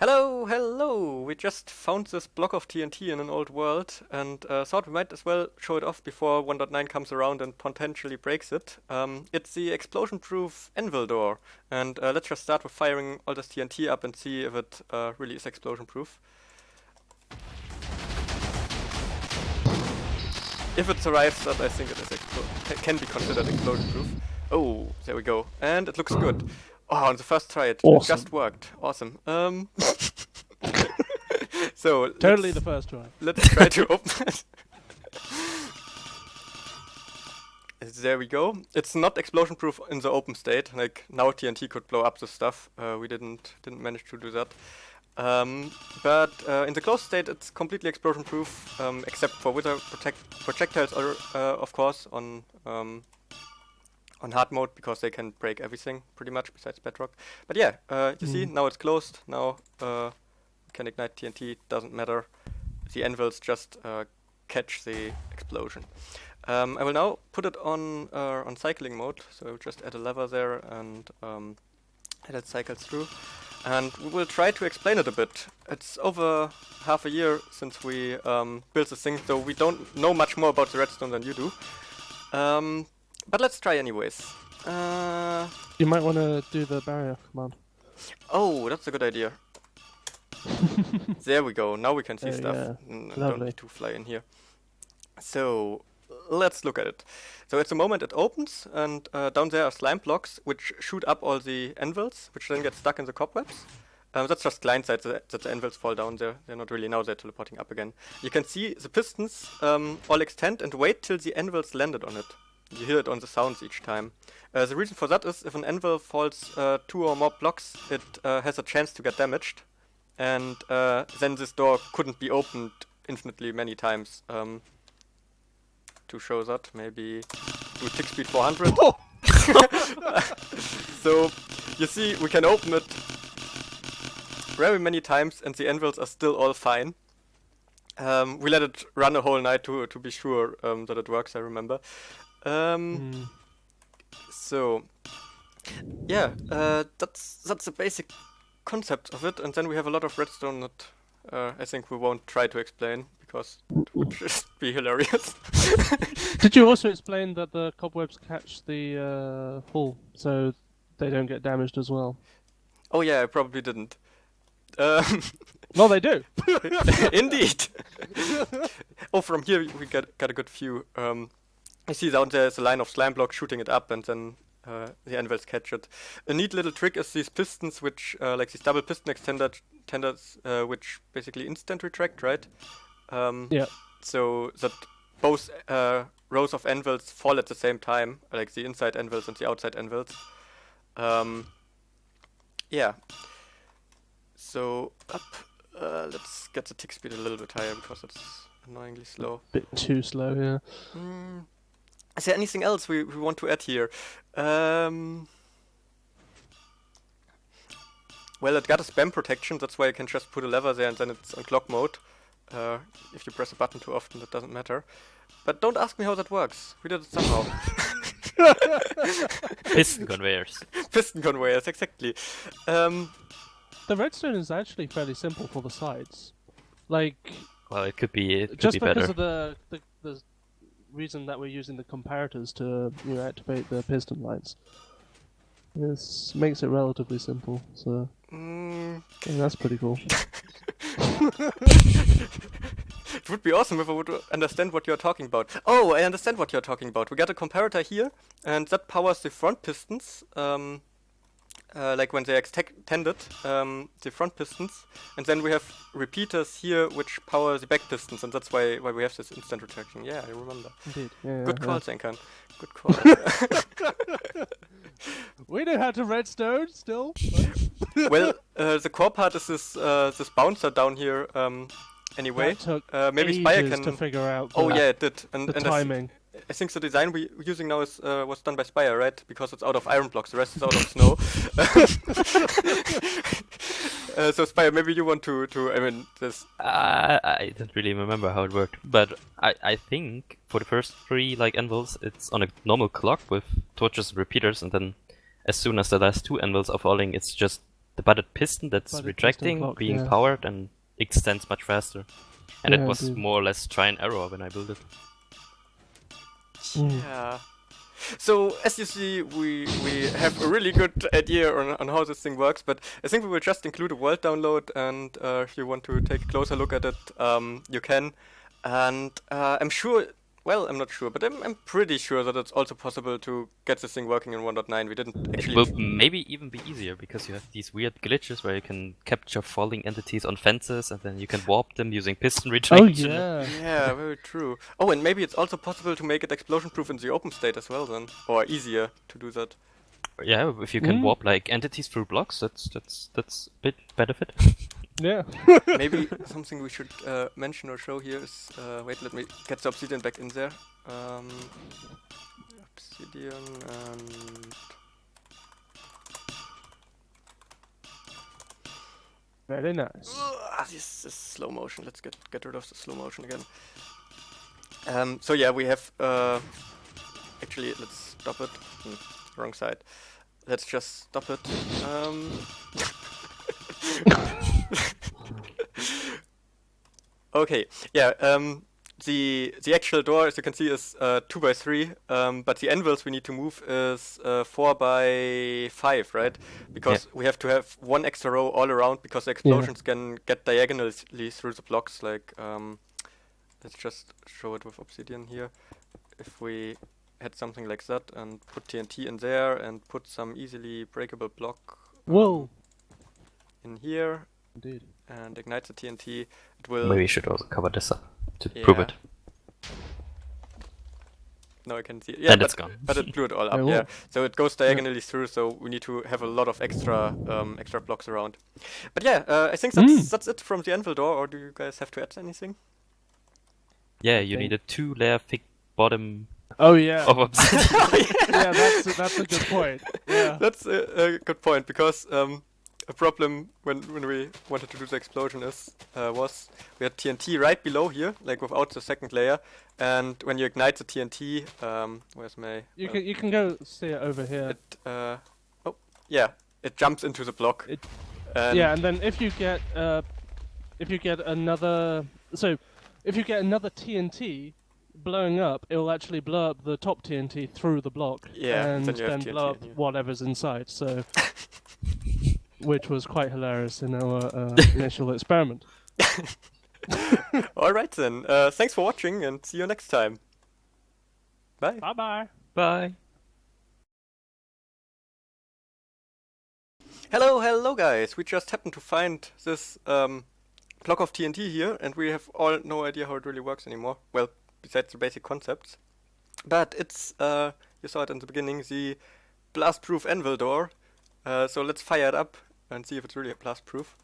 Hello, hello! We just found this block of TNT in an old world and thought we might as well show it off before 1.9 comes around and potentially breaks it. It's the explosion-proof Anvil door, and let's just start with firing all this TNT up and see if it really is explosion-proof. If it survives that, I think it can be considered explosion-proof. Oh, there we go. And it looks good. Oh, on the first try it just worked. Awesome. So totally the first try. Let's try to open it. There we go. It's not explosion-proof in the open state. Like now TNT could blow up this stuff. We didn't manage to do that. But in the closed state, it's completely explosion-proof, except for wither projectiles, or of course on hard mode, because they can break everything pretty much besides bedrock. But yeah, you see, now it's closed. Now we can ignite TNT. Doesn't matter. The anvils just catch the explosion. I will now put it on cycling mode. So I'll just add a lever there and let it cycle through. And we will try to explain it a bit. It's over half a year since we built this thing, so we don't know much more about the redstone than you do. But let's try anyways. You might want to do the barrier command. Oh, that's a good idea. There we go. Now we can see stuff. Don't need to fly in here. So let's look at it. So at the moment it opens, and down there are slime blocks which shoot up all the anvils, which then get stuck in the cobwebs. That's just client-side that the anvils fall down there. They're not really now, they're teleporting up again. You can see the pistons all extend and wait till the anvils landed on it. You hear it on the sounds each time. The reason for that is if an anvil falls 2 or more blocks, it has a chance to get damaged. And then this door couldn't be opened infinitely many times. To show that, maybe do tickspeed 400. Oh! So you see, we can open it very many times and the anvils are still all fine. We let it run a whole night to be sure that it works, I remember. So yeah, that's the basic concept of it, and then we have a lot of redstone that I think we won't try to explain because it would just be hilarious. Did you also explain that the cobwebs catch the hull, so they don't get damaged as well? Oh yeah, I probably didn't. Well, they do. Indeed. Oh, from here we got a good view. I see down there's a line of slime blocks shooting it up, and then the anvils catch it. A neat little trick is these pistons, which like these double piston extenders, which basically instant retract, right? Yeah. So that both rows of anvils fall at the same time, like the inside anvils and the outside anvils. Yeah. So up. Let's get the tick speed a little bit higher because it's annoyingly slow. Bit too slow, yeah. Is there anything else we want to add here? Well, it got a spam protection, that's why you can just put a lever there and then it's on clock mode. If you press a button too often, that doesn't matter. But don't ask me how that works. We did it somehow. Piston conveyors. Piston conveyors, exactly. The redstone is actually fairly simple for the sides. Like, well, it could be just better. Because of the reason that we're using the comparators to activate the piston lines. This makes it relatively simple, so that's pretty cool. It would be awesome if I would understand what you're talking about. Oh, I understand what you're talking about. We got a comparator here, and that powers the front pistons. Like when they extended the front pistons, and then we have repeaters here which power the back pistons, and that's why we have this instant retraction. Yeah, I remember. Indeed. Yeah, good call, Zenkan. Good call. We know how to redstone still. Well, the core part is this bouncer down here. Anyway, that took maybe Spire can to figure out. Oh yeah, it did. And timing. I think the design we're using now is was done by Spire, right? Because it's out of iron blocks, the rest is out of snow. So Spire, maybe you want to I mean, this... I don't really remember how it worked, but I think for the first 3 like anvils, it's on a normal clock with torches and repeaters, and then as soon as the last 2 anvils are falling, it's just the butted piston that's Butted piston retracting clock, being yeah. powered and extends much faster. And it Yeah, was dude. more or less try and error when I built it. Yeah. So as you see, we have a really good idea on how this thing works, but I think we will just include a world download, and if you want to take a closer look at it, you can. And I'm sure, well, I'm not sure, but I'm pretty sure that it's also possible to get this thing working in 1.9. We didn't It actually. will maybe even be easier because you have these weird glitches where you can capture falling entities on fences and then you can warp them using piston Oh retraction. yeah. Yeah, very true. Oh, and maybe it's also possible to make it explosion-proof in the open state as well then, or easier to do that. Yeah, if you can warp like entities through blocks, that's a bit benefit. Yeah. Maybe something we should mention or show here is, wait, let me get the obsidian back in there. Obsidian and... Very nice. This is slow motion. Let's get rid of the slow motion again. So yeah, we have... actually, let's stop it. Wrong side. Let's just stop it. Okay, yeah, the actual door, as you can see, is 2x3, but the anvils we need to move is 4x5, right? Because we have to have one extra row all around, because the explosions can get diagonally through the blocks. Like, let's just show it with obsidian here. If we had something like that and put TNT in there and put some easily breakable block in here. Indeed. And ignite the TNT, it will... Maybe you should also cover this up to prove it. No, I can see it. Yeah, and it's gone. But it blew it all up, yeah. So it goes diagonally through, so we need to have a lot of extra extra blocks around. But yeah, I think that's it from the anvil door, or do you guys have to add anything? Yeah, you need a 2-layer thick bottom Oh yeah. of obsidian. Yeah, that's a good point. Yeah. That's a good point, because a problem when we wanted to do the explosion was we had TNT right below here, like without the second layer, and when you ignite the TNT, where's my... You can go see it over here. It jumps into the block. And then if you get another TNT blowing up, it will actually blow up the top TNT through the block, and then blow up whatever's inside. So. Which was quite hilarious in our initial experiment. Alright then, thanks for watching and see you next time. Bye. Bye-bye. Bye. Hello guys, we just happened to find this block of TNT here, and we have all no idea how it really works anymore. Well, besides the basic concepts. But it's, you saw it in the beginning, the blast-proof anvil door. So let's fire it up and see if it's really blast-proof.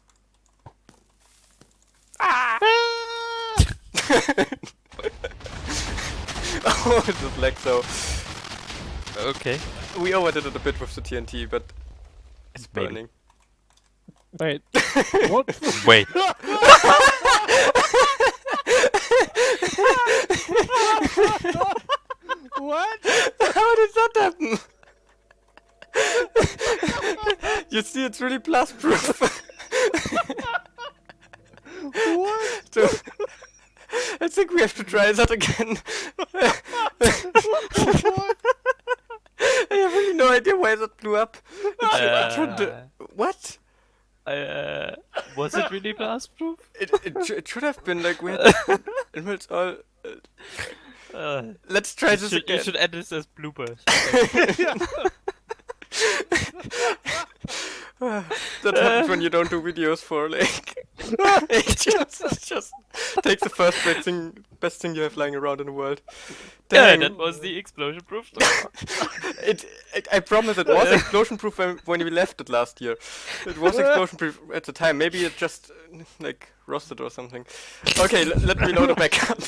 Ah! Oh, it just lagged so. Okay. We overdid it a bit with the TNT, but it's burning. Wait. What? Wait. What? How did that happen? You see, it's really blast-proof. What? So, I think we have to try that again. What? I have really no idea why that blew up. What? Was it really blast-proof? It should have been, like, we had emeralds all... let's try this again. You should add this as bloopers. That happens when you don't do videos for like ages. It just takes the first best thing you have lying around in the world. Dang. Yeah, that was the explosion-proof. I promise it was explosion-proof when we left it last year. It was explosion-proof at the time. Maybe it just like rusted or something. Okay, let me load it back up.